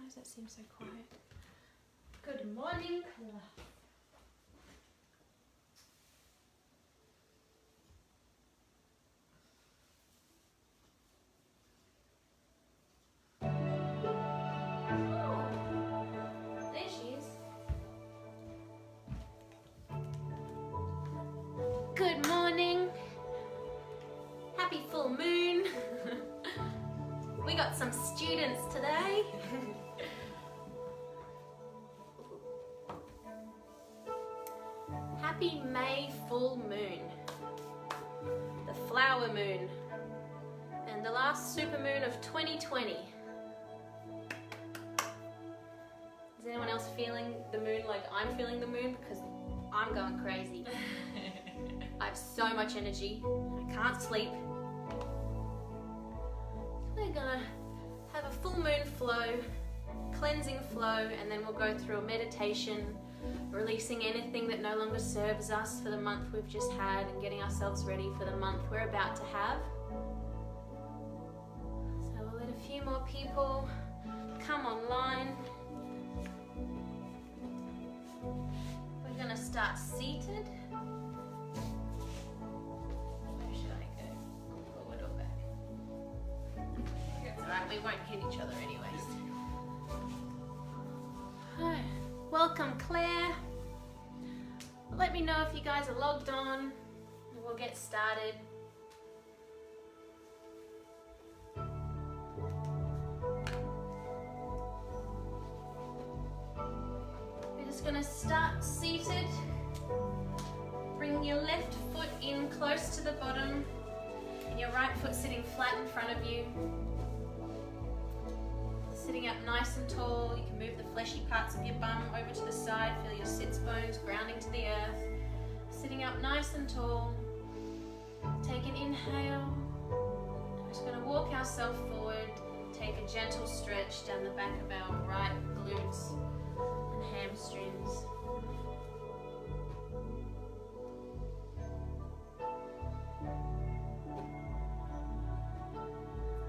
Why does that seem so quiet? Good morning, class. Good morning. Happy full moon. We got some students today. Happy May full moon. The flower moon. And the last supermoon of 2020. Is anyone else feeling the moon like I'm feeling the moon? Because I'm going crazy. I have so much energy. I can't sleep. We're gonna have a full moon flow, cleansing flow, and then we'll go through a meditation, releasing anything that no longer serves us for the month we've just had and getting ourselves ready for the month we're about to have. So we'll let a few more people come online. We're gonna start seated. Alright, we won't hit each other anyways. Welcome, Claire. Let me know if you guys are logged on and we'll get started. We're just going to start seated. Bring your left foot in close to the bottom and your right foot sitting flat in front of you. Sitting up nice and tall, you can move the fleshy parts of your bum over to the side, feel your sits bones grounding to the earth. Sitting up nice and tall, take an inhale. We're just going to walk ourselves forward, take a gentle stretch down the back of our right glutes and hamstrings.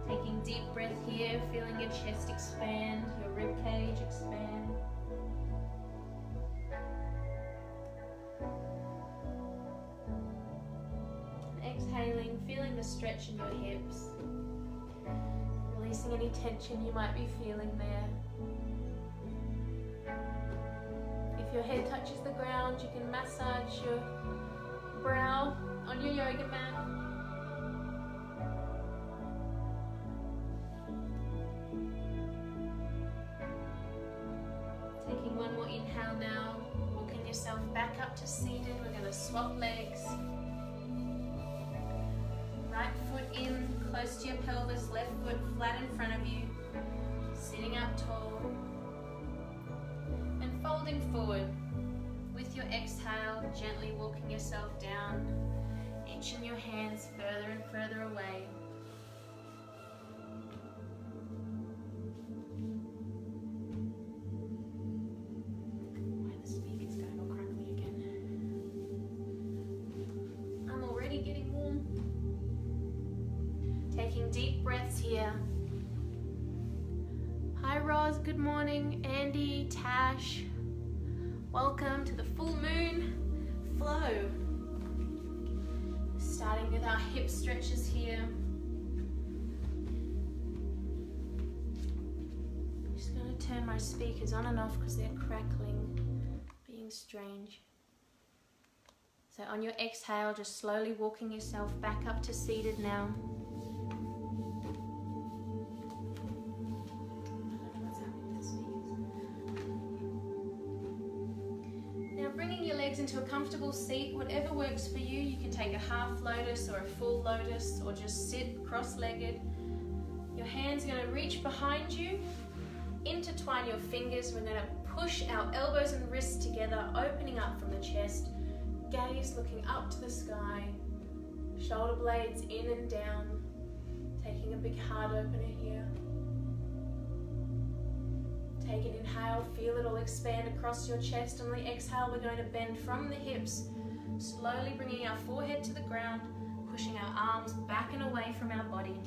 Taking deep breath here, feeling your chest expand, your rib cage expand. And exhaling, feeling the stretch in your hips. Releasing any tension you might be feeling there. If your head touches the ground, you can massage your brow on your yoga mat. Taking one more inhale now, walking yourself back up to seated. We're going to swap legs. Right foot in, close to your pelvis, left foot flat in front of you. Sitting up tall. And folding forward. With your exhale, gently walking yourself down, inching your hands further and further away. Taking deep breaths here. Hi Roz, good morning. Andy, Tash, welcome to the full moon flow. Starting with our hip stretches here. I'm just going to turn my speakers on and off because they're crackling, being strange. So on your exhale, just slowly walking yourself back up to seated now. Into a comfortable seat, whatever works for you. You can take a half lotus or a full lotus or just sit cross-legged. Your hands are going to reach behind you, intertwine your fingers. We're going to push our elbows and wrists together, opening up from the chest, gaze looking up to the sky, shoulder blades in and down, taking a big heart opener here. Take an inhale, feel it all expand across your chest. On the exhale, we're going to bend from the hips, slowly bringing our forehead to the ground, pushing our arms back and away from our body.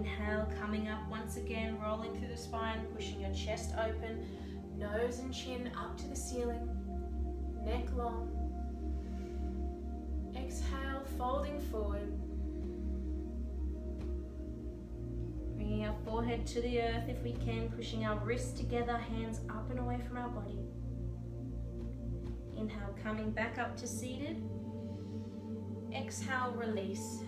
Inhale, coming up once again, rolling through the spine, pushing your chest open, nose and chin up to the ceiling, neck long. Exhale, folding forward. Bringing our forehead to the earth if we can, pushing our wrists together, hands up and away from our body. Inhale, coming back up to seated. Exhale, release.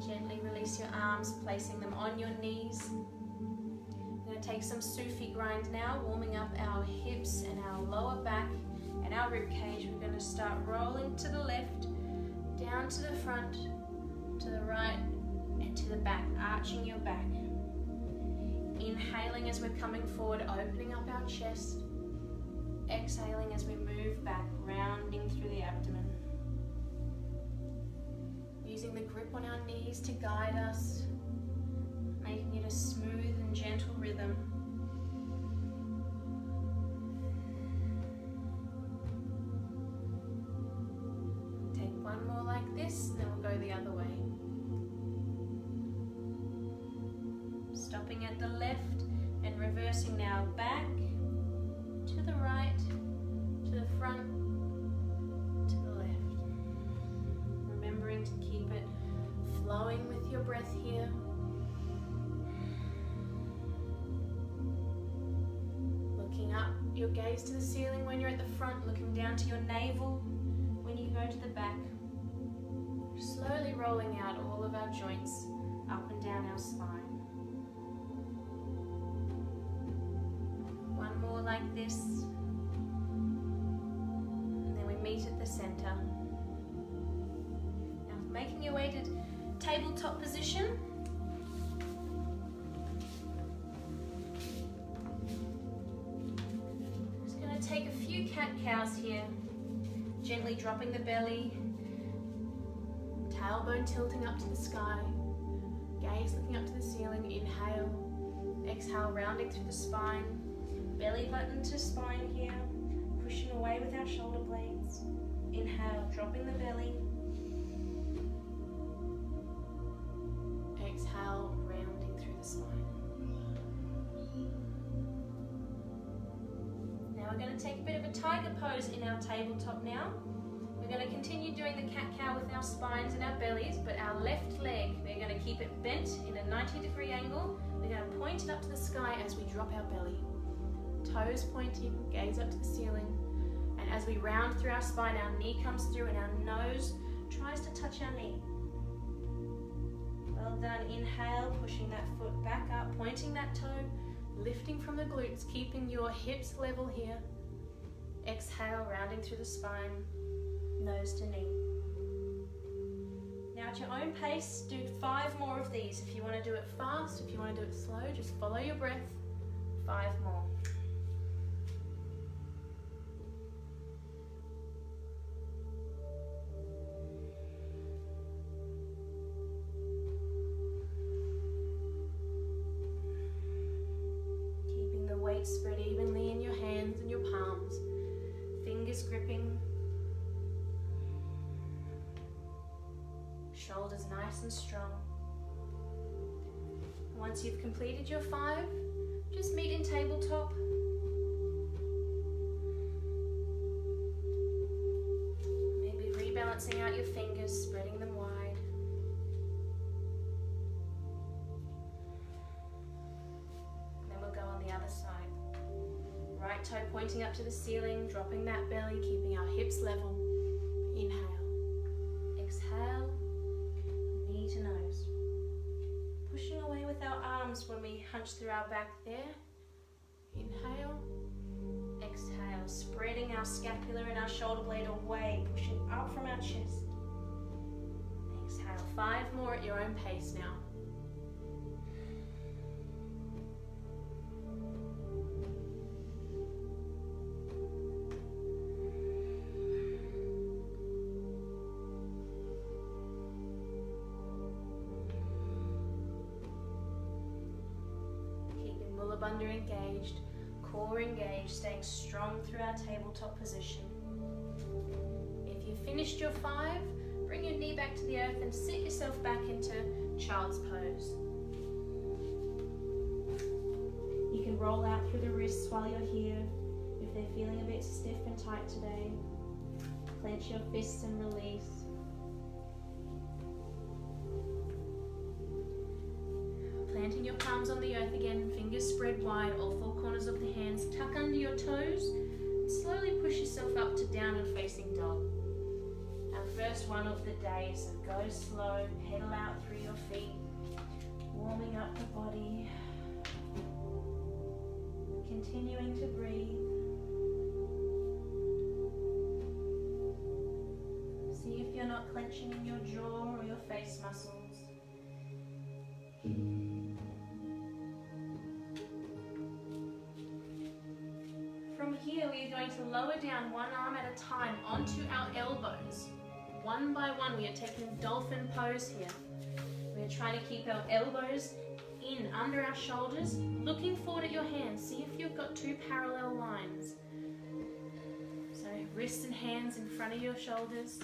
Gently release your arms, placing them on your knees. We're going to take some Sufi grind now, warming up our hips and our lower back and our rib cage. We're going to start rolling to the left, down to the front, to the right, and to the back, arching your back. Inhaling as we're coming forward, opening up our chest. Exhaling as we move back, rounding through the abdomen. Using the grip on our knees to guide us, making it a smooth and gentle rhythm. Take one more like this, then we'll go the other way. Stopping at the left and reversing now back, to the right, to the front, to the left. Remembering to keep it flowing with your breath here. Looking up, your gaze to the ceiling when you're at the front, looking down to your navel when you go to the back. Slowly rolling out all of our joints up and down our spine. One more like this, and then we meet at the center. Now making your way to tabletop position. Just going to take a few cat-cows here, gently dropping the belly, tailbone tilting up to the sky, gaze looking up to the ceiling. Inhale, exhale, rounding through the spine. Belly button to spine here, pushing away with our shoulder blades. Inhale, dropping the belly. Exhale, rounding through the spine. Now we're going to take a bit of a tiger pose in our tabletop now. We're going to continue doing the cat-cow with our spines and our bellies, but our left leg, we're going to keep it bent in a 90-degree angle. We're going to point it up to the sky as we drop our belly. Toes pointing, gaze up to the ceiling. And as we round through our spine, our knee comes through and our nose tries to touch our knee. Well done. Inhale, pushing that foot back up, pointing that toe, lifting from the glutes, keeping your hips level here. Exhale, rounding through the spine, nose to knee. Now at your own pace, do 5 more of these. If you want to do it fast, if you want to do it slow, just follow your breath. 5 more. Spread evenly in your hands and your palms, fingers gripping, shoulders nice and strong. Once you've completed your 5, just meet in tabletop. Maybe rebalancing out your fingers, spreading them wide. Right toe pointing up to the ceiling, dropping that belly, keeping our hips level. Inhale. Exhale, knee to nose. Pushing away with our arms when we hunch through our back there. Inhale. Exhale, spreading our scapula and our shoulder blade away, pushing up from our chest. Exhale, 5 more at your own pace now. Bandha engaged, core engaged, staying strong through our tabletop position. If you've finished your 5, bring your knee back to the earth and sit yourself back into child's pose. You can roll out through the wrists while you're here if they're feeling a bit stiff and tight today. Clench your fists and release. Planting your palms on the earth again, fingers spread wide, all four corners of the hands. Tuck under your toes and slowly push yourself up to downward facing dog. Our first one of the day, so go slow, pedal out through your feet, warming up the body, continuing to breathe. See if you're not clenching in your jaw or your face muscles. From here, we are going to lower down one arm at a time onto our elbows. One by one, we are taking dolphin pose here. We are trying to keep our elbows in under our shoulders, looking forward at your hands. See if you've got two parallel lines. So wrists and hands in front of your shoulders.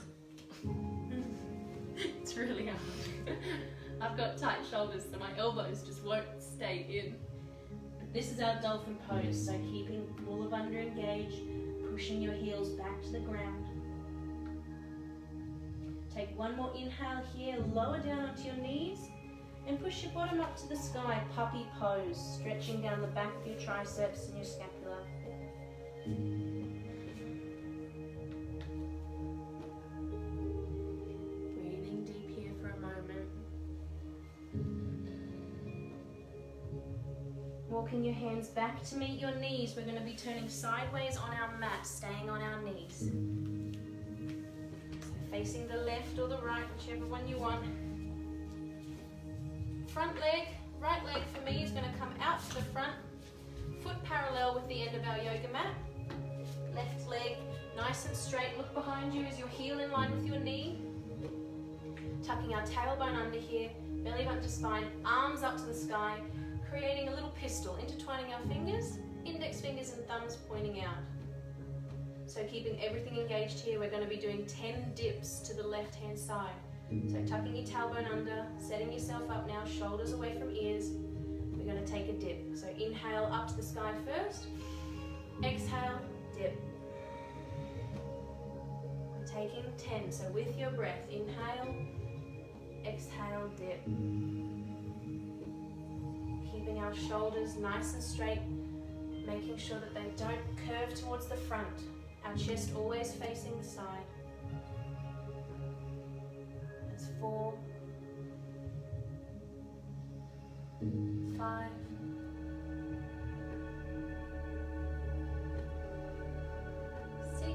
It's really hard. I've got tight shoulders, so my elbows just won't stay in. This is our dolphin pose, so keeping Mulabandha engaged, pushing your heels back to the ground. Take one more inhale here, lower down onto your knees, and push your bottom up to the sky, puppy pose, stretching down the back of your triceps and your scapula. Breathing deep here for a moment. Walking your hands back to meet your knees. We're going to be turning sideways on our mat, staying on our knees. So facing the left or the right, whichever one you want. Front leg, right leg for me is going to come out to the front, foot parallel with the end of our yoga mat. Left leg nice and straight, look behind you as your heel in line with your knee. Tucking our tailbone under here, belly button to spine, arms up to the sky, creating a little pistol, intertwining our fingers, index fingers and thumbs pointing out. So keeping everything engaged here, we're going to be doing 10 dips to the left hand side. So tucking your tailbone under, setting yourself up now, shoulders away from ears. We're going to take a dip. So inhale up to the sky first, exhale, dip. We're taking 10, so with your breath, inhale, exhale, dip. Keeping our shoulders nice and straight, making sure that they don't curve towards the front. Our chest always facing the side. That's 4, 5, 6,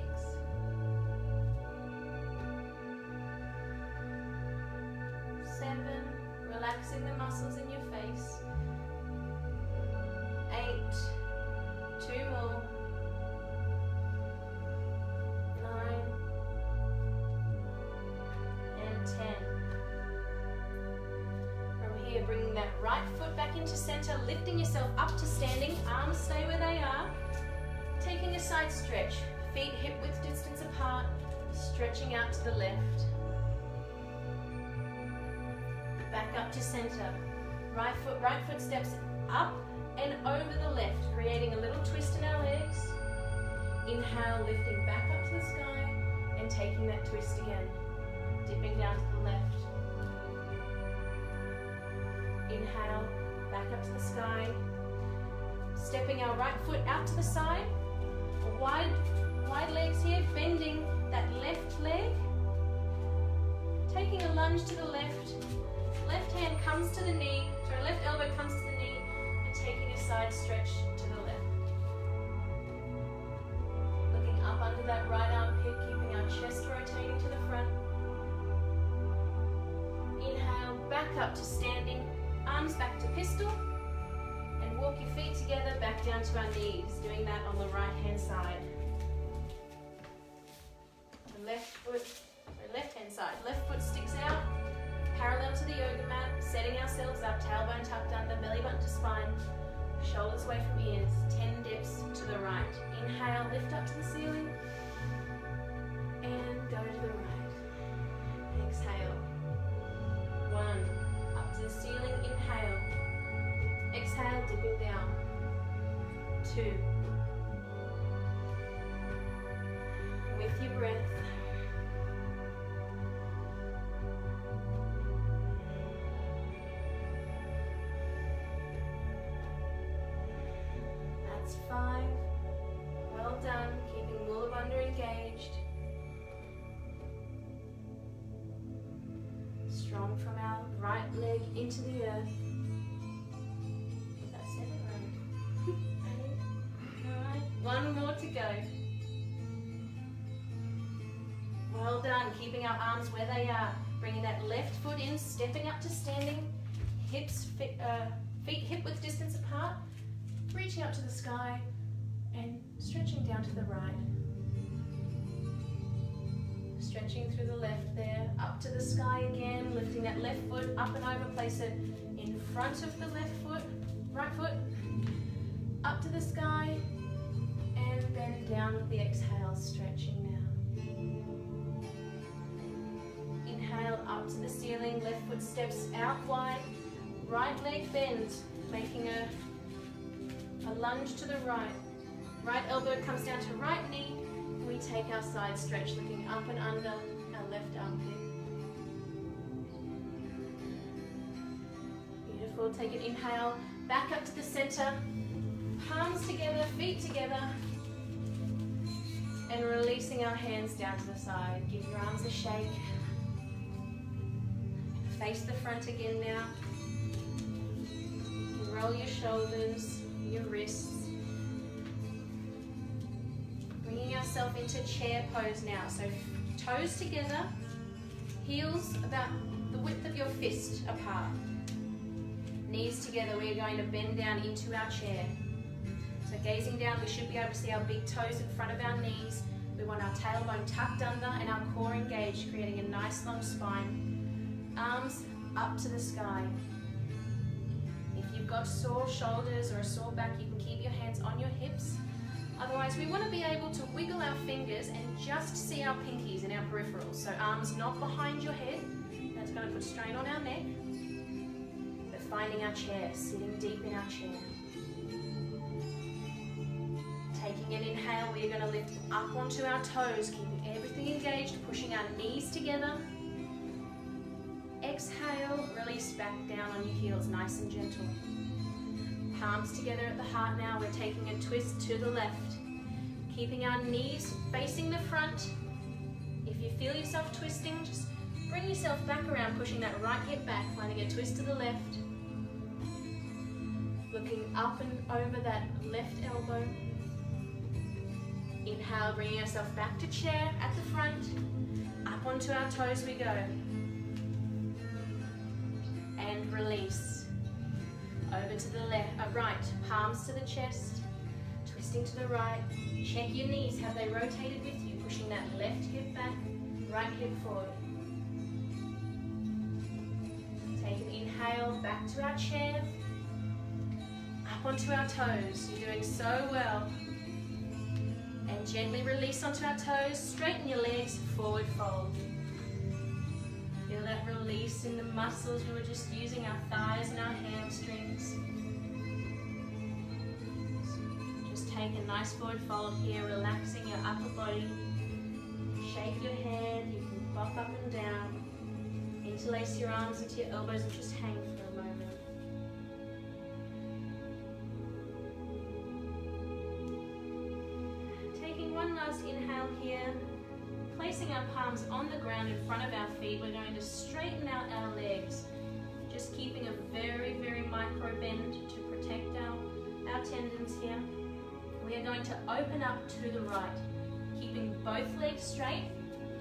7, relaxing the muscles in your face. 8, 2 more. 9 and 10. From here, bringing that right foot back into center, lifting yourself up to standing, arms stay where they are. Taking a side stretch, feet hip width distance apart, stretching out to the left. Back up to center. Right foot steps up and over the left, creating a little twist in our legs. Inhale, lifting back up to the sky and taking that twist again. Dipping down to the left. Inhale, back up to the sky. Stepping our right foot out to the side. Wide legs here, bending that left leg. Taking a lunge to the left. Left hand comes to the knee, sorry, left elbow comes to the knee, and taking a side stretch to the left. Looking up under that right armpit, keeping our chest rotating to the front. Inhale, back up to standing, arms back to pistol, and walk your feet together back down to our knees, doing that on the right hand side. The left hand side, left foot sticks out, parallel to the yoga mat, setting ourselves up, tailbone tucked under, belly button to spine, shoulders away from ears, 10 dips to the right. Inhale, lift up to the ceiling, and go to the right. Exhale. 1, up to the ceiling, inhale. Exhale, dipping down. 2. With your breath. That's 5. Well done, keeping Mula Bandha engaged. Strong from our right leg into the earth. That's 7, right? 8, 9. One more to go. Well done, keeping our arms where they are. Bringing that left foot in, stepping up to standing. Feet hip-width distance apart. Reaching up to the sky and stretching down to the right. Stretching through the left there, up to the sky again, lifting that left foot up and over, place it in front of the left foot, right foot, up to the sky, and bend down with the exhale, stretching now. Inhale up to the ceiling, left foot steps out wide, right leg bends, making a lunge to the right. Right elbow comes down to right knee. We take our side stretch, looking up and under our left armpit. Beautiful. Take an inhale, back up to the center. Palms together, feet together. And releasing our hands down to the side. Give your arms a shake. Face the front again now. Roll your shoulders, your wrists. Bringing ourselves into chair pose now. So toes together, heels about the width of your fist apart. Knees together, we're going to bend down into our chair. So gazing down, we should be able to see our big toes in front of our knees. We want our tailbone tucked under and our core engaged, creating a nice long spine. Arms up to the sky. If you've got sore shoulders or a sore back, you can keep your hands on your hips. Otherwise, we want to be able to wiggle our fingers and just see our pinkies and our peripherals. So arms not behind your head. That's going to put strain on our neck. But finding our chair, sitting deep in our chair. Taking an inhale, we're going to lift up onto our toes, keeping everything engaged, pushing our knees together. Exhale, release back down on your heels, nice and gentle. Palms together at the heart now. We're taking a twist to the left. Keeping our knees facing the front. If you feel yourself twisting, just bring yourself back around, pushing that right hip back, finding a twist to the left. Looking up and over that left elbow. Inhale, bringing yourself back to chair at the front. Up onto our toes we go. And release. Over to the right, palms to the chest, twisting to the right. Check your knees, have they rotated with you? Pushing that left hip back, right hip forward. Take an inhale, back to our chair, up onto our toes. You're doing so well. And gently release onto our toes, straighten your legs, forward fold. Feel that release in the muscles. We were just using our thighs and our hamstrings. Just take a nice forward fold here, relaxing your upper body. Shake your head, you can bop up and down. Interlace your arms into your elbows and just hang for a moment. Taking one last inhale here. Placing our palms on the ground in front of our feet, we're going to straighten out our legs. Just keeping a very, very micro bend to protect our tendons here. We are going to open up to the right, keeping both legs straight.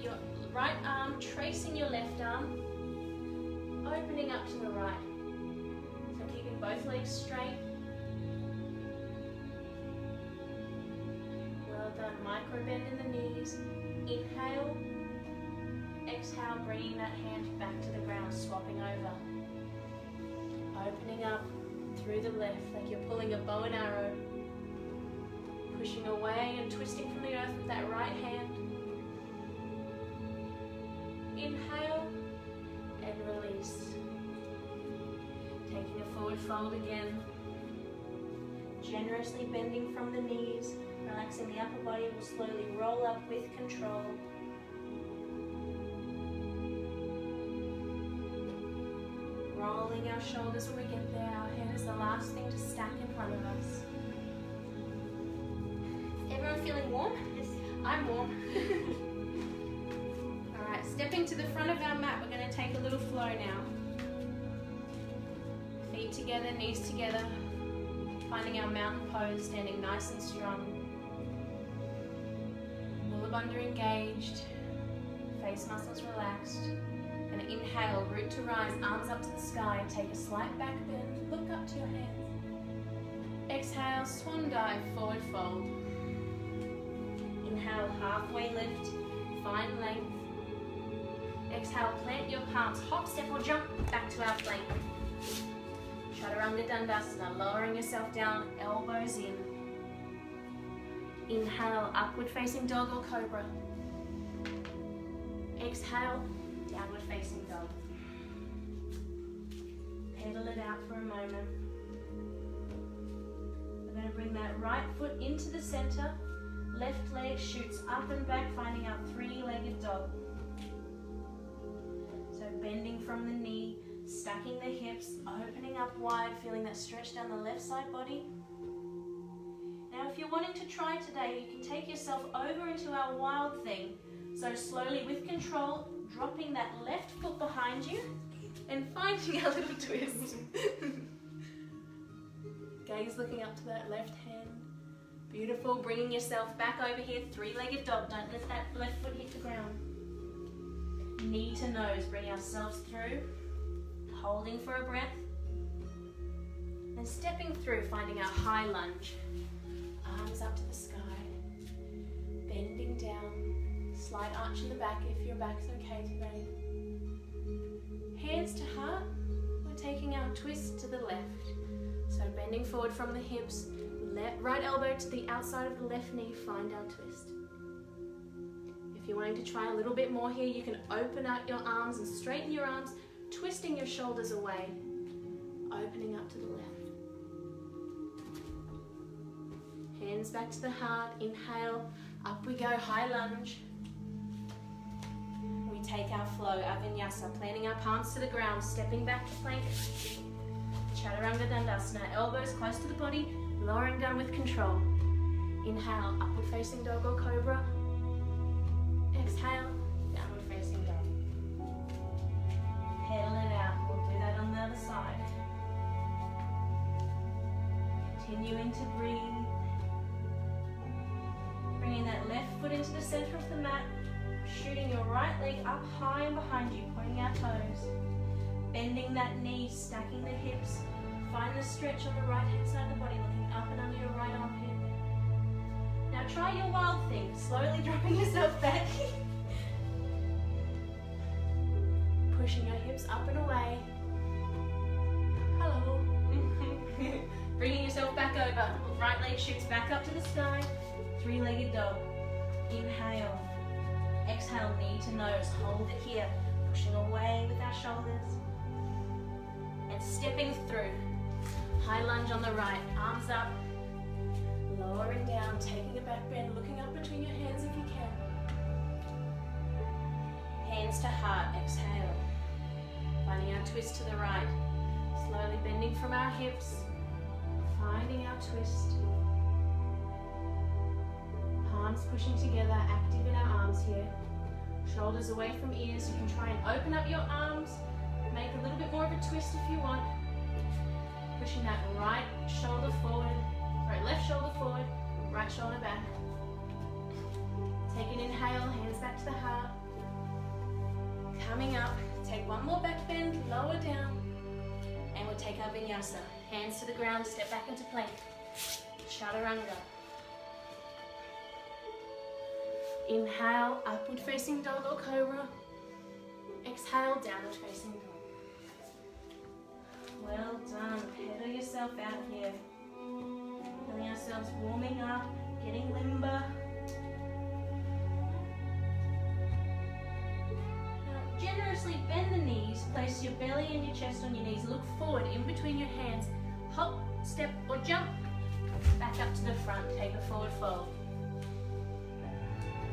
Your right arm tracing your left arm, opening up to the right. So keeping both legs straight. Well done, micro bend in the knees. Inhale, exhale, bringing that hand back to the ground, swapping over. Opening up through the left, like you're pulling a bow and arrow. Pushing away and twisting from the earth with that right hand. Inhale and release. Taking a forward fold again. Generously bending from the knees, relaxing the upper body, will slowly roll up with control. Rolling our shoulders when we get there. Our head is the last thing to stack in front of us. Everyone feeling warm? Yes. I'm warm. Alright, stepping to the front of our mat, we're going to take a little flow now. Feet together, knees together. Finding our mountain pose, standing nice and strong. Mullabandha engaged, face muscles relaxed. And inhale, root to rise, arms up to the sky. Take a slight back bend, look up to your hands. Exhale, swan dive, forward fold. Inhale, halfway lift, find length. Exhale, plant your palms, hop, step or jump back to our plank. Chaturanga Dandasana, lowering yourself down, elbows in. Inhale, upward facing dog or cobra. Exhale, downward facing dog. Pedal it out for a moment. We're going to bring that right foot into the center. Left leg shoots up and back, finding our three-legged dog. So bending from the knee, stacking the hips, opening up wide, feeling that stretch down the left side body. Now if you're wanting to try today, you can take yourself over into our wild thing. So slowly with control, dropping that left foot behind you and finding a little twist. Gaze looking up to that left hand. Beautiful, bringing yourself back over here, three-legged dog. Don't let that left foot hit the ground. Knee to nose, bring ourselves through. Holding for a breath, and stepping through, finding our high lunge. Arms up to the sky, bending down, slight arch in the back if your back's okay today. Hands to heart, we're taking our twist to the left. So bending forward from the hips, right elbow to the outside of the left knee, find our twist. If you're wanting to try a little bit more here, you can open out your arms and straighten your arms, twisting your shoulders away, opening up to the left. Hands back to the heart, inhale, up we go, high lunge. We take our flow, our vinyasa, planting our palms to the ground, stepping back to plank. Chaturanga Dandasana, elbows close to the body, lowering down with control. Inhale, upward facing dog or cobra. Exhale, downward facing dog. Pedal it out. We'll do that on the other side. Continuing to breathe. Bringing that left foot into the center of the mat. Shooting your right leg up high and behind you, pointing our toes. Bending that knee, stacking the hips. Find the stretch on the right hand side of the body, looking up and under your right armpit. Now try your wild thing, slowly dropping yourself back. Pushing your hips up and away. Hello. Bringing yourself back over. Right leg shoots back up to the sky. Three-legged dog. Inhale. Exhale, knee to nose. Hold it here. Pushing away with our shoulders. And stepping through. High lunge on the right. Arms up. Lowering down. Taking a back bend. Looking up between your hands if you can. Hands to heart. Exhale. Finding our twist to the right. Slowly bending from our hips. Finding our twist. Palms pushing together, active in our arms here. Shoulders away from ears. You can try and open up your arms. Make a little bit more of a twist if you want. Pushing that right shoulder forward. Sorry, left shoulder forward, right shoulder back. Take an inhale, hands back to the heart. Coming up, take one more back bend, lower down. And we'll take our vinyasa. Hands to the ground, step back into plank. Chaturanga. Inhale, upward facing dog or cobra. Exhale, downward facing dog. Well done. Pedal yourself out here. Feeling ourselves warming up, getting limber. Now, generously bend the knees. Place your belly and your chest on your knees. Look forward in between your hands. Hop, step or jump Back up to the front, take a forward fold.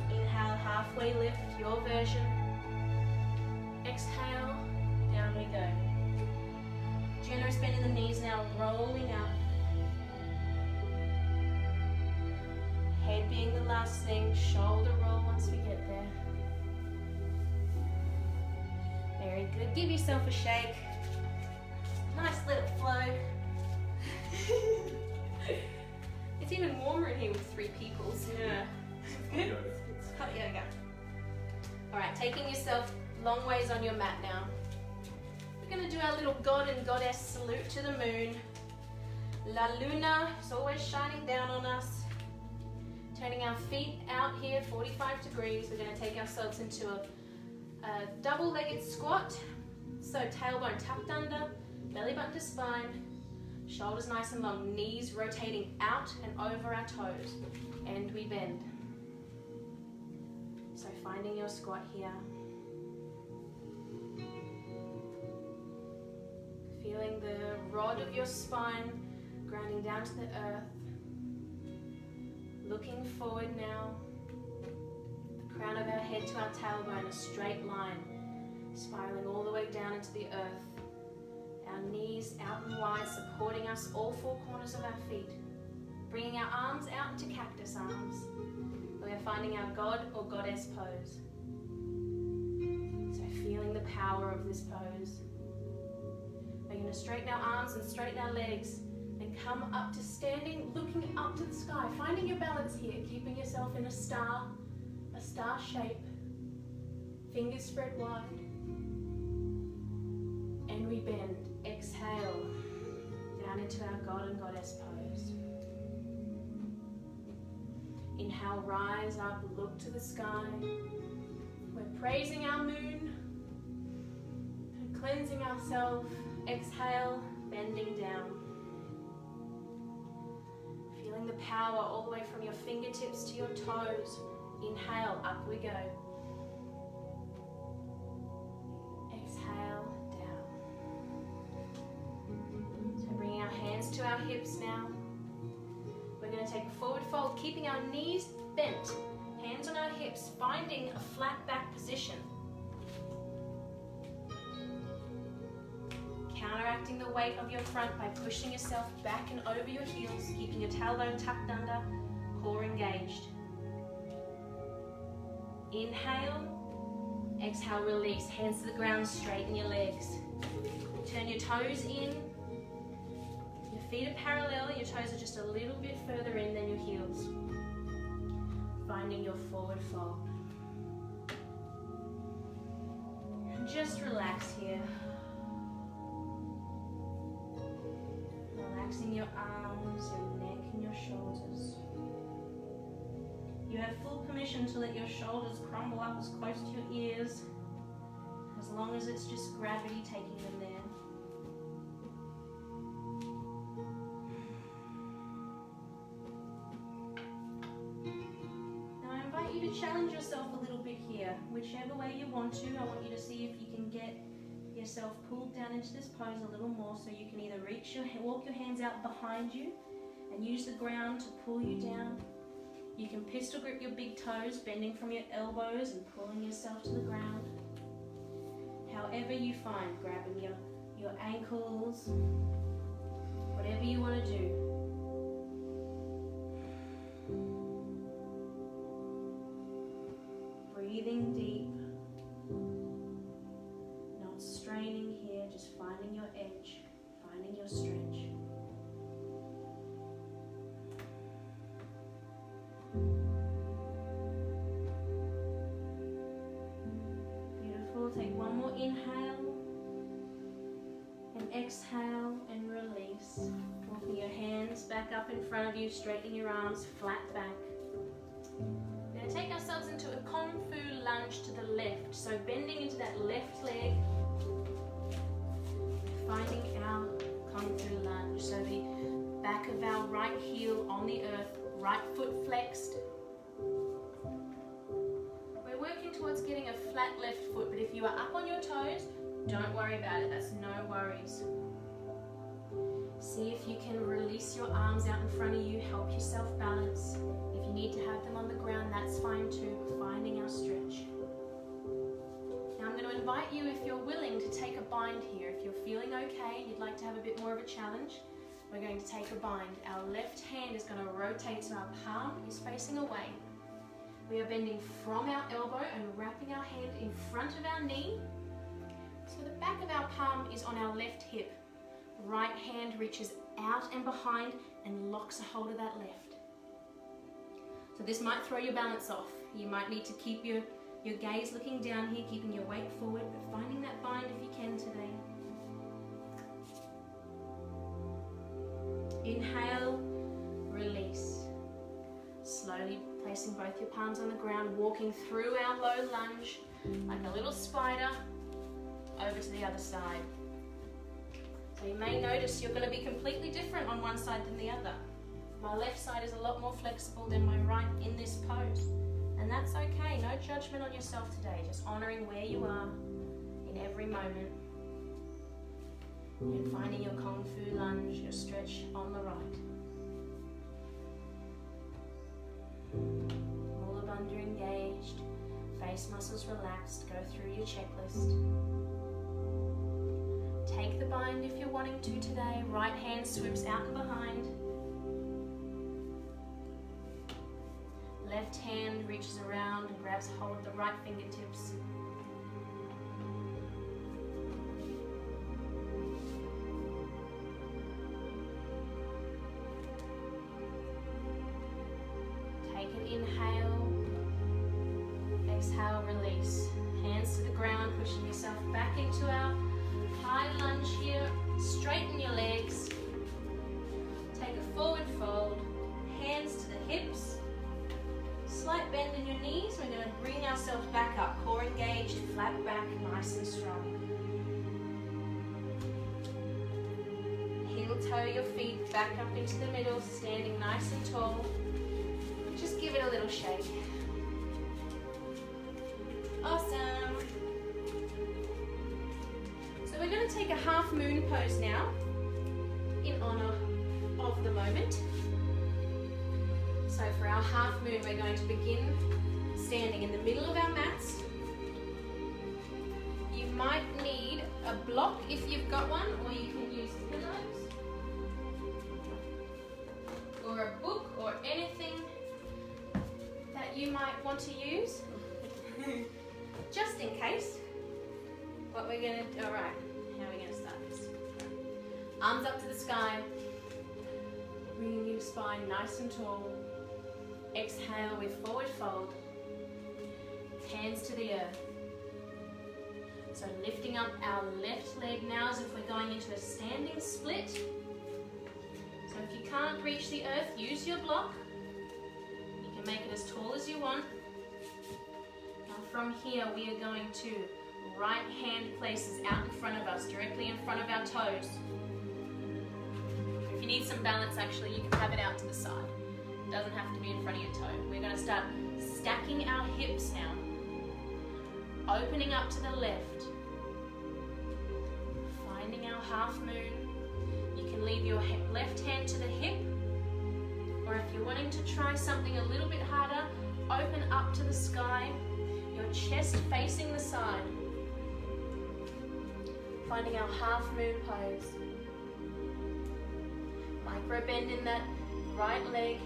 Inhale, halfway lift, your version. Exhale, down we go. Generous bend in the knees now, rolling up. Head being the last thing, shoulder roll once we get there. Very good. Give yourself a shake. Nice little flow. It's even warmer in here with 3 people. So yeah. It's hot yoga. Alright, taking yourself long ways on your mat now. We're going to do our little god and goddess salute to the moon. La Luna is always shining down on us. Turning our feet out here 45 degrees. We're going to take ourselves into a double-legged squat. So tailbone tucked under, belly button to spine, shoulders nice and long, knees rotating out and over our toes, and we bend. So finding your squat here. Feeling the rod of your spine grounding down to the earth. Looking forward now. The crown of our head to our tailbone, a straight line, spiraling all the way down into the earth. Our knees out and wide, supporting us, all 4 corners of our feet. Bringing our arms out into cactus arms. We are finding our god or goddess pose. So feeling the power of this pose. We're going to straighten our arms and straighten our legs. And come up to standing, looking up to the sky. Finding your balance here, keeping yourself in a star shape. Fingers spread wide. And we bend. Exhale. Down into our god and goddess pose. Inhale, rise up, look to the sky. We're praising our moon. And cleansing ourselves. Exhale, bending down. Feeling the power all the way from your fingertips to your toes. Inhale, up we go. Exhale, down. So bringing our hands to our hips now. We're going to take a forward fold, keeping our knees bent. Hands on our hips, finding a flat back position. Counteracting the weight of your front by pushing yourself back and over your heels, keeping your tailbone tucked under, core engaged. Inhale, exhale, release, hands to the ground, straighten your legs. Turn your toes in, your feet are parallel, your toes are just a little bit further in than your heels. Finding your forward fold. And just relax here. Relaxing your arms, your neck and your shoulders. You have full permission to let your shoulders crumble up as close to your ears, as long as it's just gravity taking them there. Now I invite you to challenge yourself a little bit here. Whichever way you want to, I want you to see if you can get yourself pulled down into this pose a little more, so you can either walk your hands out behind you and use the ground to pull you down. You can pistol grip your big toes, bending from your elbows and pulling yourself to the ground. However you find, grabbing your ankles, whatever you want to do. Breathing deep. Not straining here, just finding your edge, finding your stretch. Take one more inhale and exhale and release. Walking your hands back up in front of you, straightening your arms flat back. We're going to take ourselves into a Kung Fu lunge to the left. So bending into that left leg, finding our Kung Fu lunge. So the back of our right heel on the earth, right foot flexed. Working towards getting a flat left foot, but if you are up on your toes, don't worry about it, that's no worries. See if you can release your arms out in front of you, help yourself balance. If you need to have them on the ground, that's fine too. Finding our stretch. Now I'm going to invite you, if you're willing, to take a bind here. If you're feeling okay and you'd like to have a bit more of a challenge, we're going to take a bind. Our left hand is going to rotate so our palm is facing away. We are bending from our elbow and wrapping our hand in front of our knee. So the back of our palm is on our left hip. Right hand reaches out and behind and locks a hold of that left. So this might throw your balance off. You might need to keep your gaze looking down here, keeping your weight forward, but finding that bind if you can today. Inhale, release. Slowly placing both your palms on the ground, walking through our low lunge like a little spider over to the other side. So you may notice you're going to be completely different on one side than the other. My left side is a lot more flexible than my right in this pose. And that's okay, no judgment on yourself today, just honoring where you are in every moment. And finding your Kung Fu lunge, your stretch on the right. Mula bandha engaged, face muscles relaxed, go through your checklist. Take the bind if you're wanting to today. Right hand swoops out and behind. Left hand reaches around and grabs hold of the right fingertips. Take an inhale. Exhale, release. Hands to the ground, pushing yourself back into our high lunge here. Straighten your legs. Take a forward fold. Hands to the hips. Slight bend in your knees. We're going to bring ourselves back up. Core engaged, flat back, nice and strong. Heel toe your feet back up into the middle, standing nice and tall. Just give it a little shake. Awesome. So we're going to take a half moon pose now in honor of the moment. So for our half moon, we're going to begin standing in the middle of our mats. You might need a block if you've got one, or you can use pillows or a book or anything that you might want to use, just in case. What we're going to do, all right, how are we going to start this? Arms up to the sky, bringing your spine nice and tall. Exhale with forward fold, hands to the earth. So lifting up our left leg now as if we're going into a standing split. So if you can't reach the earth, use your block. You can make it as tall as you want. Now from here we are going to right hand places out in front of us, directly in front of our toes. If you need some balance, actually, you can have it out to the side. It doesn't have to be in front of your toe. We're going to start stacking our hips now. Opening up to the left. Finding our half moon. You can leave your left hand to the hip. Or if you're wanting to try something a little bit harder, open up to the sky. Your chest facing the side. Finding our half moon pose. Micro bend in that right leg.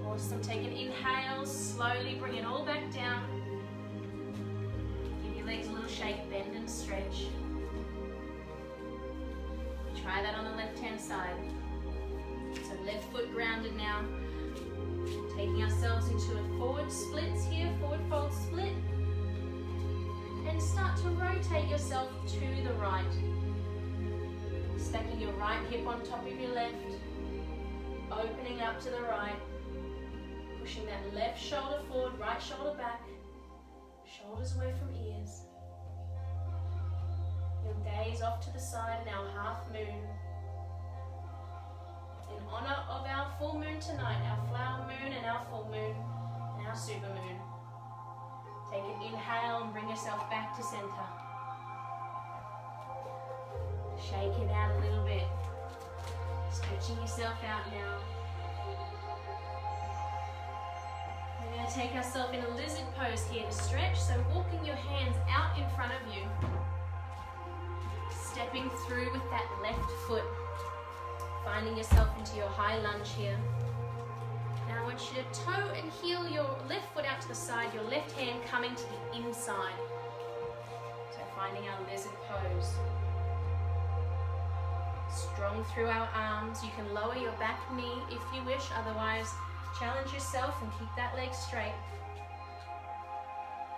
Awesome. Take an inhale, slowly bring it all back down. Give your legs a little shake, bend and stretch. Try that on the left hand side. So left foot grounded now. Taking ourselves into a forward splits here, forward fold split. And start to rotate yourself to the right. Stacking your right hip on top of your left. Opening up to the right. Pushing that left shoulder forward, right shoulder back. Shoulders away from ears. Your gaze off to the side, now half moon. In honor of our full moon tonight, our flower moon and our full moon and our super moon. Take an inhale and bring yourself back to center. Shake it out a little bit. Stretching yourself out now. We're going to take ourselves in a lizard pose here to stretch. So walking your hands out in front of you. Stepping through with that left foot. Finding yourself into your high lunge here. Now I want you to toe and heel your left foot out to the side, your left hand coming to the inside. So finding our lizard pose. Strong through our arms. You can lower your back knee if you wish, otherwise challenge yourself and keep that leg straight.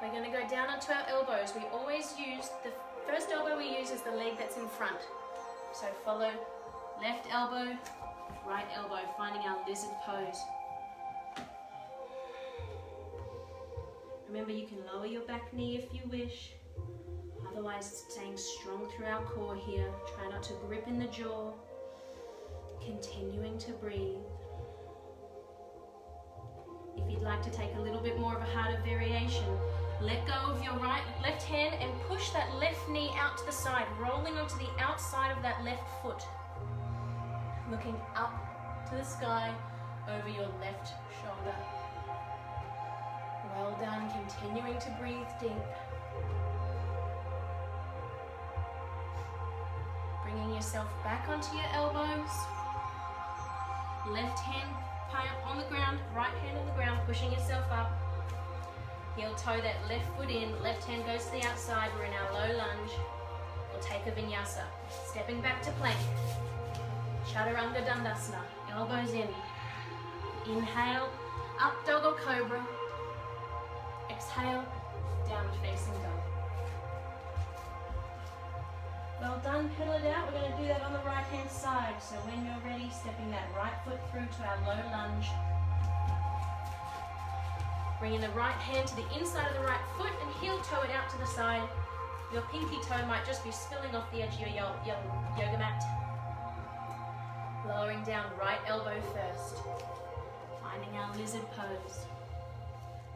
We're going to go down onto our elbows. We always use, the first elbow we use is the leg that's in front. So follow left elbow, right elbow, finding our lizard pose. Remember, you can lower your back knee if you wish. Otherwise, staying strong through our core here. Try not to grip in the jaw. Continuing to breathe. If you'd like to take a little bit more of a harder variation, let go of your left hand and push that left knee out to the side, rolling onto the outside of that left foot. Looking up to the sky over your left shoulder. Well done, continuing to breathe deep. Bringing yourself back onto your elbows. Left hand on the ground, right hand on the ground, pushing yourself up. Heel toe that left foot in, left hand goes to the outside. We're in our low lunge. We'll take a vinyasa. Stepping back to plank. Chaturanga Dandasana, elbows in. Inhale, up dog or cobra. Exhale, downward facing dog. Well done, pedal it out. We're going to do that on the right hand side. So when you're ready, stepping that right foot through to our low lunge. Bringing the right hand to the inside of the right foot and heel toe it out to the side. Your pinky toe might just be spilling off the edge of your yoga mat. Lowering down right elbow first. Finding our lizard pose.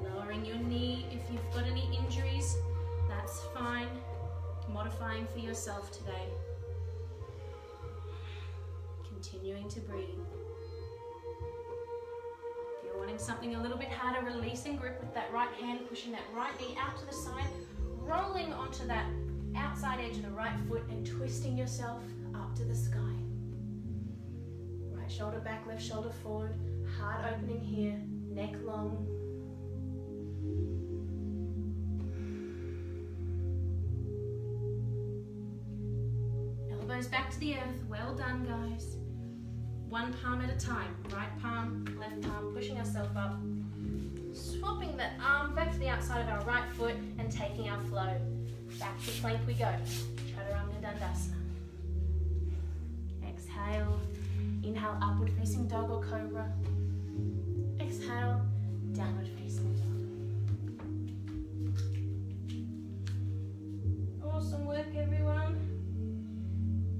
Lowering your knee. If you've got any injuries, that's fine. Modifying for yourself today. Continuing to breathe. If you're wanting something a little bit harder, release and grip with that right hand, pushing that right knee out to the side, rolling onto that outside edge of the right foot and twisting yourself up to the sky. Right shoulder back, left shoulder forward, heart opening here, neck long. Elbows back to the earth. Well done, guys. One palm at a time. Right palm, left palm, pushing ourselves up. Swapping that arm back to the outside of our right foot and taking our flow. Back to plank we go. Chaturanga Dandasana. Exhale. Inhale, upward facing dog or cobra. Exhale, downward facing dog. Awesome work, everyone.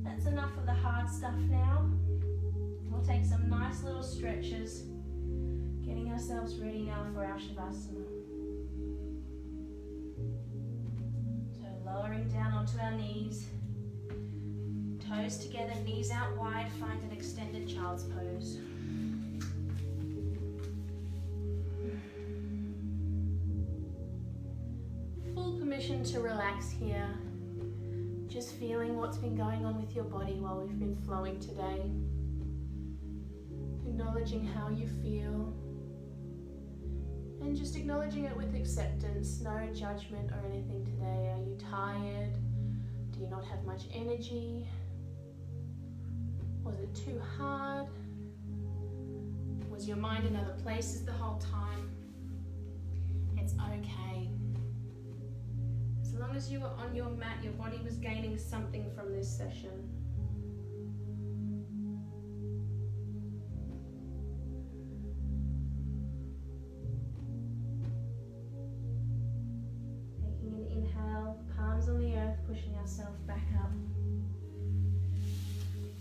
That's enough of the hard stuff now. We'll take some nice little stretches, getting ourselves ready now for our Shavasana. So lowering down onto our knees, toes together, knees out wide, find an extended child's pose. Full permission to relax here. Just feeling what's been going on with your body while we've been flowing today. Acknowledging how you feel. And just acknowledging it with acceptance, no judgment or anything today. Are you tired? Do you not have much energy? Was it too hard? Was your mind in other places the whole time? It's okay. As long as you were on your mat, your body was gaining something from this session. Taking an inhale, palms on the earth, pushing ourselves back up.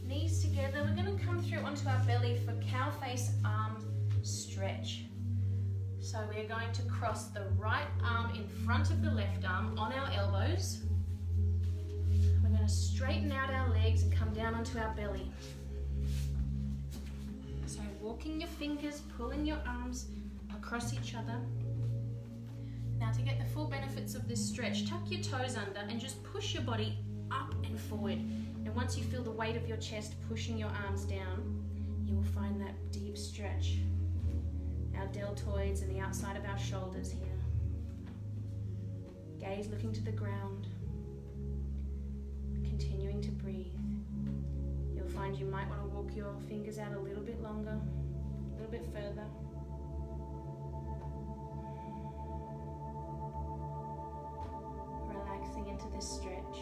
Knees together, we're going to come through onto our belly for cow face arm stretch. So we're going to cross the right arm in front of the left arm on our elbows. We're going to straighten out our legs down onto our belly. So walking your fingers, pulling your arms across each other. Now to get the full benefits of this stretch, tuck your toes under and just push your body up and forward. And once you feel the weight of your chest pushing your arms down, you will find that deep stretch. Our deltoids and the outside of our shoulders here. Gaze looking to the ground. Continuing to breathe. You'll find you might want to walk your fingers out a little bit longer, a little bit further. Relaxing into this stretch.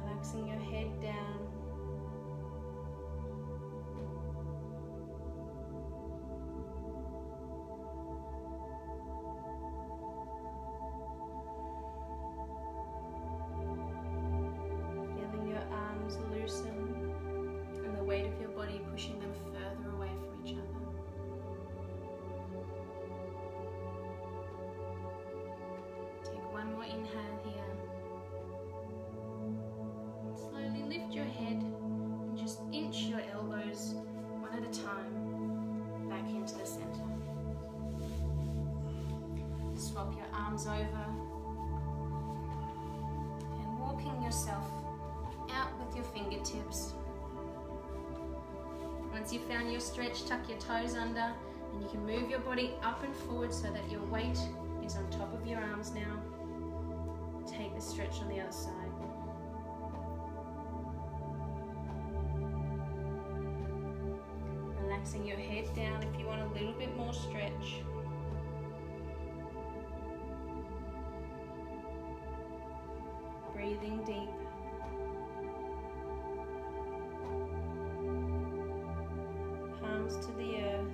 Relaxing your head down. Feeling your arms loosen and the weight of your body pushing them further away from each other. Take one more inhale here. Slowly lift your head and just inch your elbows one at a time back into the center. Swap your arms over and walking yourself out with your fingertips. Once you've found your stretch, tuck your toes under and you can move your body up and forward so that your weight is on top of your arms now. Take the stretch on the other side. Relaxing your head down if you want a little bit more stretch. Breathing deep. Palms to the earth.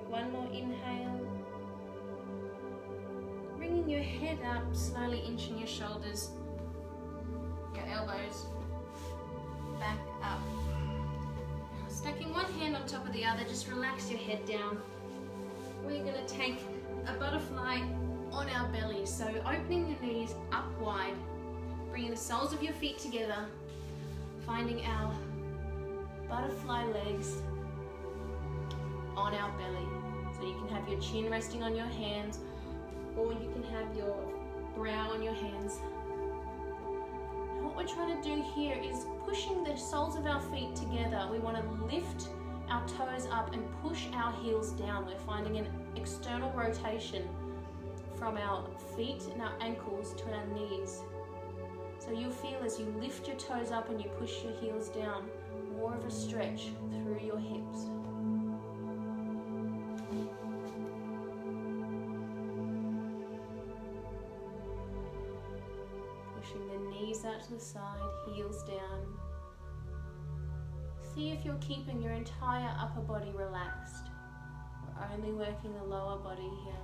One more inhale. Bringing your head up, slowly inching your shoulders, your elbows back up. Stacking one hand on top of the other, just relax your head down. We're going to take a butterfly on our belly. So opening your knees up wide, bringing the soles of your feet together, finding our butterfly legs on our belly. So you can have your chin resting on your hands, or you can have your brow on your hands. And what we're trying to do here is pushing the soles of our feet together. We want to lift our toes up and push our heels down. We're finding an external rotation from our feet and our ankles to our knees. So you'll feel as you lift your toes up and you push your heels down, more of a stretch through your hips. Pushing the knees out to the side, heels down. See if you're keeping your entire upper body relaxed. We're only working the lower body here.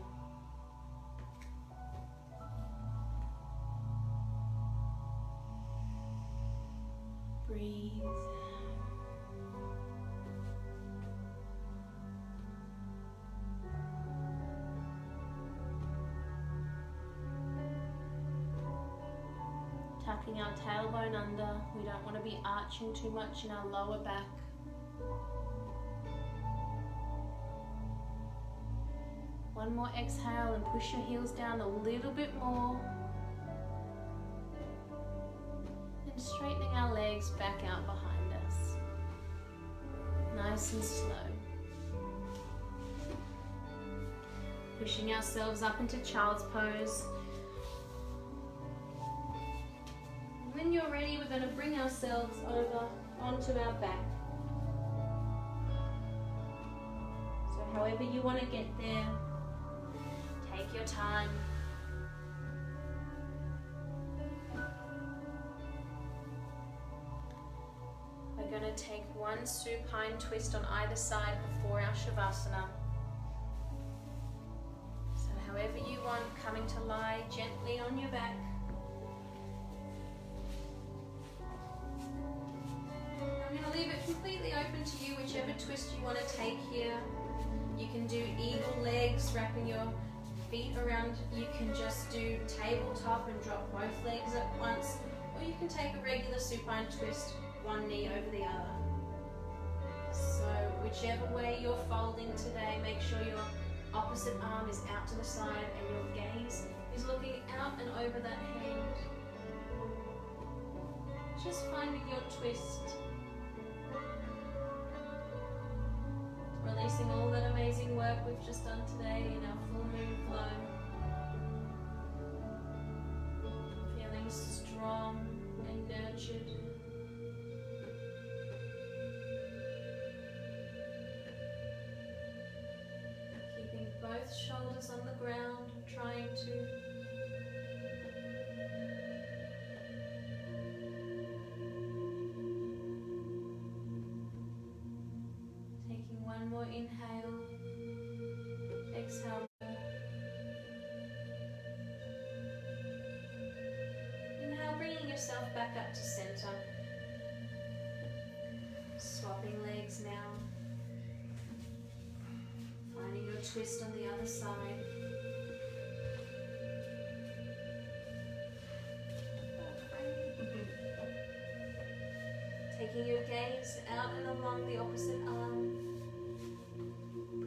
Breathe. Tucking our tailbone under. We don't want to be arching too much in our lower back. One more exhale and push your heels down a little bit more. And straightening our legs back out behind us. Nice and slow. Pushing ourselves up into child's pose. When you're ready, we're going to bring ourselves over onto our back. So however you want to get there, take your time. We're going to take one supine twist on either side before our Shavasana. So however you want, coming to lie gently on your back. I'm going to leave it completely open to you, whichever twist you want to take here. You can do eagle legs, wrapping your feet around. You can just do tabletop and drop both legs at once. Or you can take a regular supine twist, one knee over the other. So whichever way you're folding today, make sure your opposite arm is out to the side and your gaze is looking out and over that hand. Just finding your twist. Releasing all that amazing work we've just done today in our full moon flow. Feeling strong and nurtured. Keeping both shoulders on the ground, trying to. Taking one more inhale, exhale. Inhale, bringing yourself back up to center. Swapping legs now. Finding your twist on the other side. Taking your gaze out and along the opposite arm.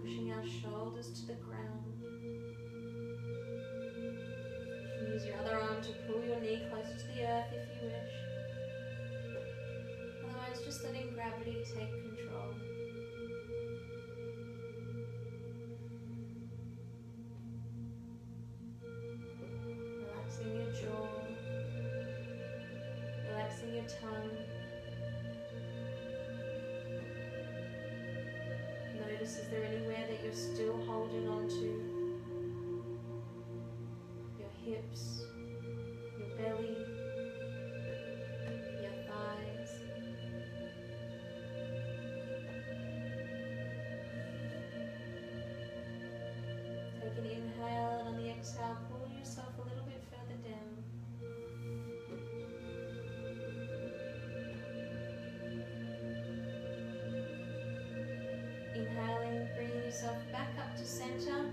Pushing our shoulders to the ground. You can use your other arm to pull your knee closer to the earth if you wish. Otherwise, just letting gravity take control. Relaxing your jaw. Relaxing your tongue. Notice, is there anywhere that you're still holding on to? Your hips, your belly, your thighs. Take an inhale, and on the exhale, pull yourself a little bit further down. Inhaling, bringing yourself back up to center.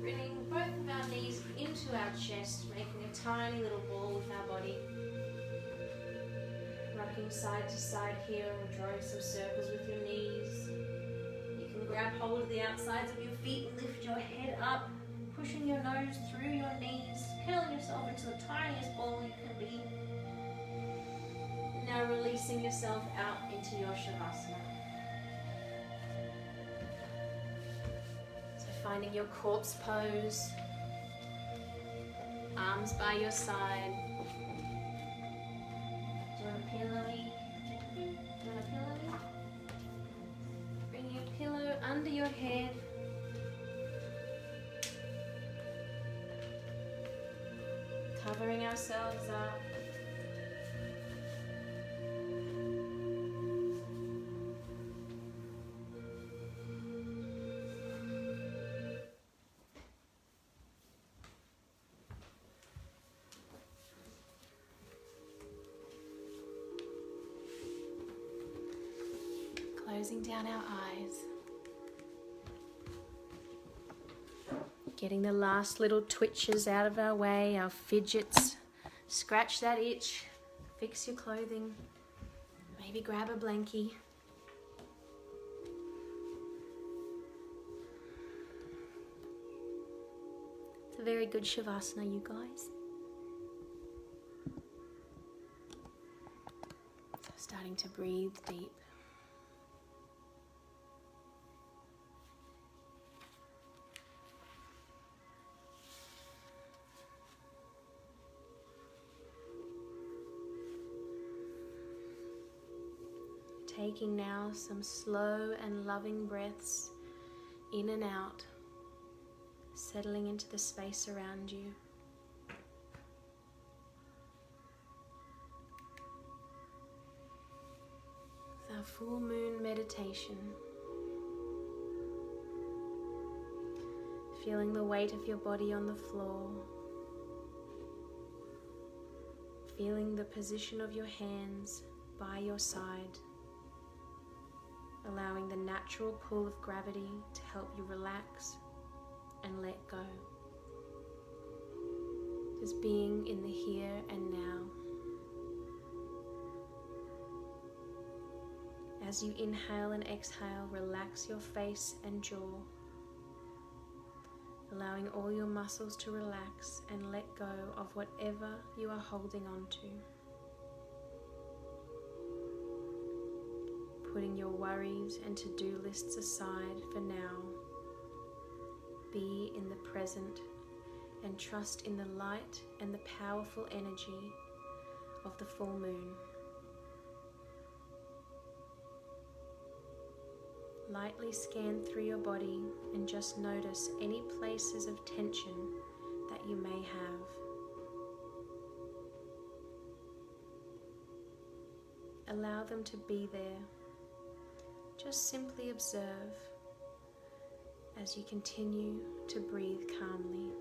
Bringing both of our knees into our chest, making a tiny little ball with our body. Rocking side to side here and drawing some circles with your knees. You can grab hold of the outsides of your feet and lift your head up, pushing your nose through your knees, curling yourself into the tiniest ball you can be. Now releasing yourself out into your Shavasana. Finding your corpse pose, arms by your side. Do you want a pillowy? Bring your pillow under your head. Covering ourselves up. Closing down our eyes. Getting the last little twitches out of our way, our fidgets. Scratch that itch, fix your clothing, maybe grab a blankie. It's a very good Shavasana, you guys. So starting to breathe deep. Taking now some slow and loving breaths in and out, settling into the space around you. full moon meditation. Feeling the weight of your body on the floor. Feeling the position of your hands by your side. Allowing the natural pull of gravity to help you relax and let go. Just being in the here and now. As you inhale and exhale, relax your face and jaw, allowing all your muscles to relax and let go of whatever you are holding on to. Putting your worries and to-do lists aside for now. Be in the present and trust in the light and the powerful energy of the full moon. Lightly scan through your body and just notice any places of tension that you may have. Allow them to be there. Just simply observe as you continue to breathe calmly.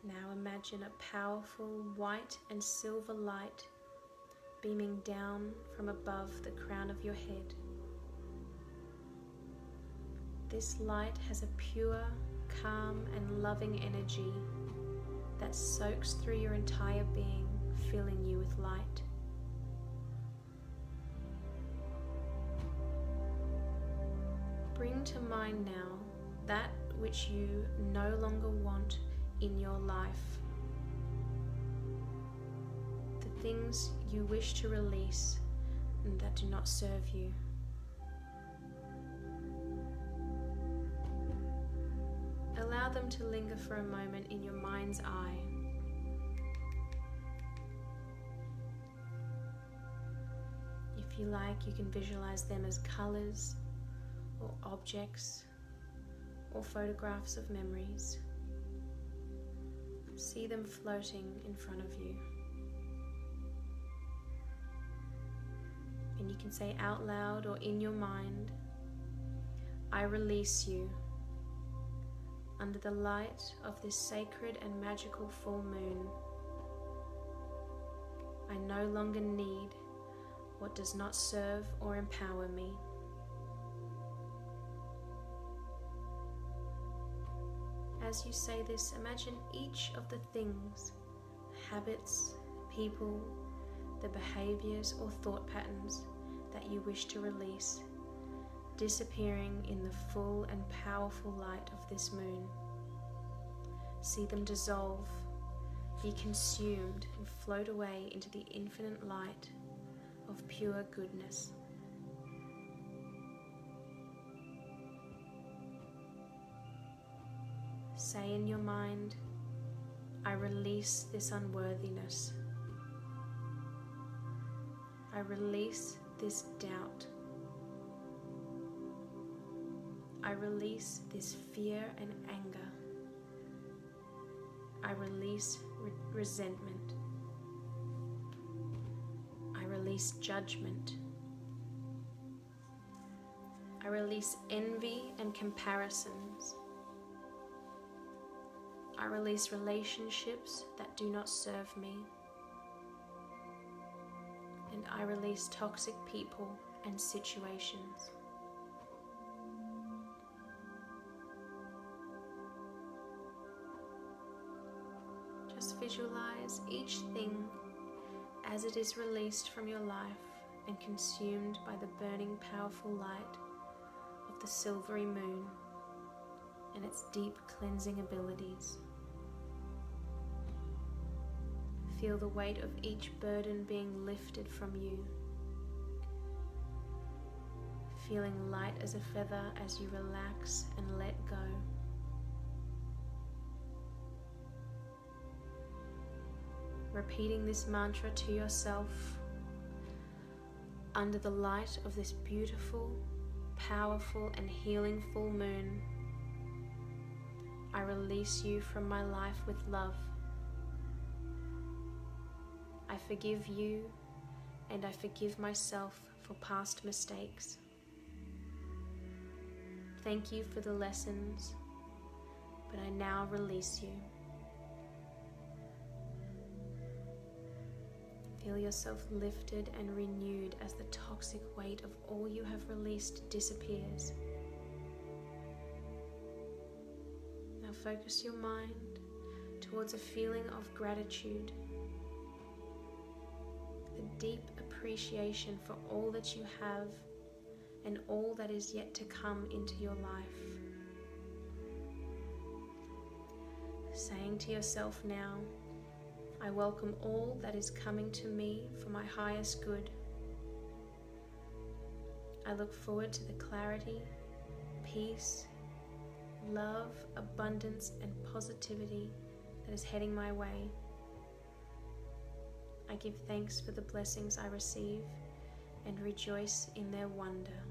Now imagine a powerful white and silver light beaming down from above the crown of your head. This light has a pure, calm and loving energy that soaks through your entire being, filling you with light. Bring to mind now that which you no longer want in your life. The things you wish to release and that do not serve you. Allow them to linger for a moment in your mind's eye. If you like, you can visualize them as colors or objects or photographs of memories. See them floating in front of you. And you can say out loud or in your mind, I release you under the light of this sacred and magical full moon. I no longer need what does not serve or empower me. As you say this, imagine each of the things, habits, people, the behaviors or thought patterns that you wish to release, disappearing in the full and powerful light of this moon. See them dissolve, be consumed, and float away into the infinite light of pure goodness. Say in your mind, I release this unworthiness. I release this doubt. I release this fear and anger. I release resentment. I release judgment. I release envy and comparisons. I release relationships that do not serve me. And I release toxic people and situations. Just visualize each thing as it is released from your life and consumed by the burning, powerful light of the silvery moon and its deep cleansing abilities. Feel the weight of each burden being lifted from you. Feeling light as a feather as you relax and let go. Repeating this mantra to yourself under the light of this beautiful, powerful and healing full moon, I release you from my life with love. I forgive you and I forgive myself for past mistakes. Thank you for the lessons, but I now release you. Feel yourself lifted and renewed as the toxic weight of all you have released disappears. Now focus your mind towards a feeling of gratitude, a deep appreciation for all that you have and all that is yet to come into your life. Saying to yourself now, I welcome all that is coming to me for my highest good. I look forward to the clarity, peace, love, abundance, and positivity that is heading my way. I give thanks for the blessings I receive and rejoice in their wonder.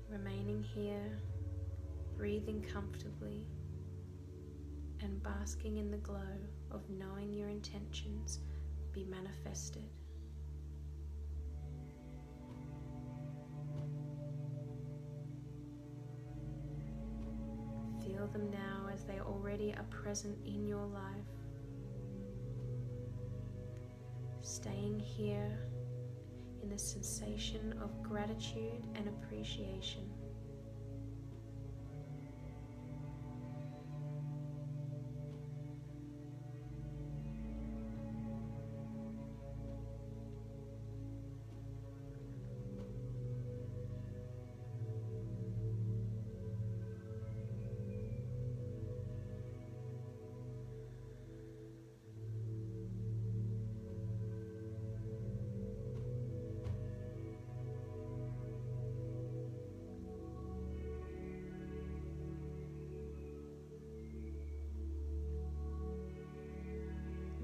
Remaining here, breathing comfortably and basking in the glow of knowing your intentions will be manifested. Feel them now as they already are present in your life. Staying here in the sensation of gratitude and appreciation.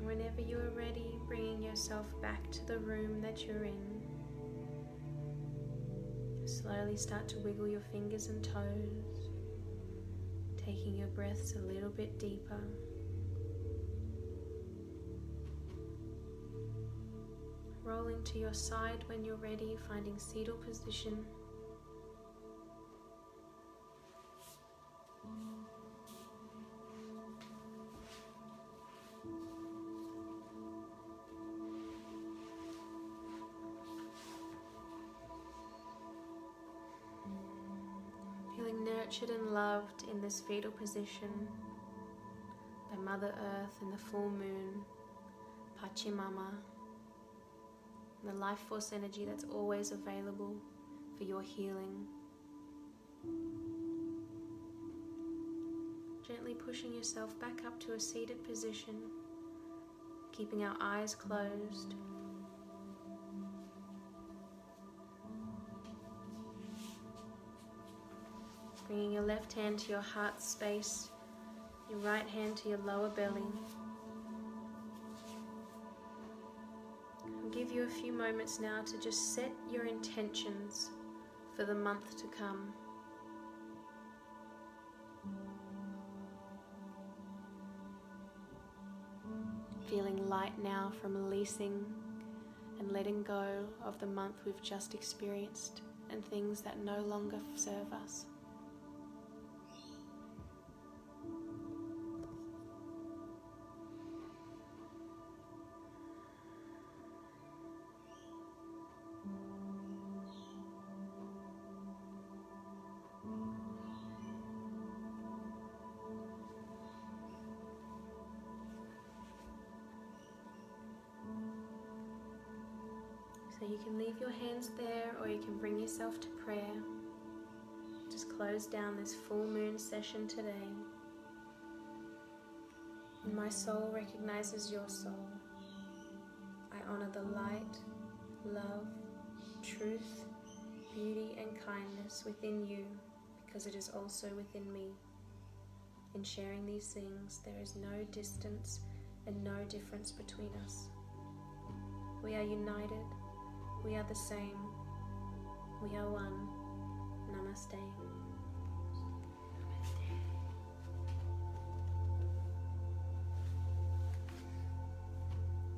Whenever you are ready, bringing yourself back to the room that you're in. Slowly start to wiggle your fingers and toes, taking your breaths a little bit deeper. Rolling to your side when you're ready, finding fetal position. Feeling nurtured and loved in this fetal position by Mother Earth and the full moon, Pachamama, the life force energy that's always available for your healing. Gently pushing yourself back up to a seated position, keeping our eyes closed. Bringing your left hand to your heart space, your right hand to your lower belly. I'll give you a few moments now to just set your intentions for the month to come. Feeling light now from releasing and letting go of the month we've just experienced and things that no longer serve us. So you can leave your hands there or you can bring yourself to prayer. Just close down this full moon session today. And my soul recognizes your soul. I honor the light, love, truth, beauty and kindness within you because it is also within me. In sharing these things, there is no distance and no difference between us. We are united. We are the same. We are one. Namaste.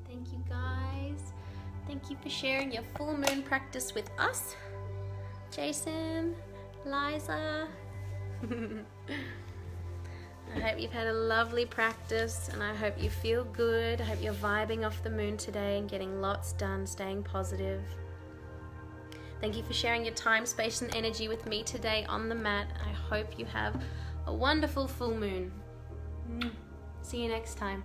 Thank you guys. Thank you for sharing your full moon practice with us. Jason, Liza. I hope you've had a lovely practice and I hope you feel good. I hope you're vibing off the moon today and getting lots done, staying positive. Thank you for sharing your time, space and energy with me today on the mat. I hope you have a wonderful full moon. See you next time.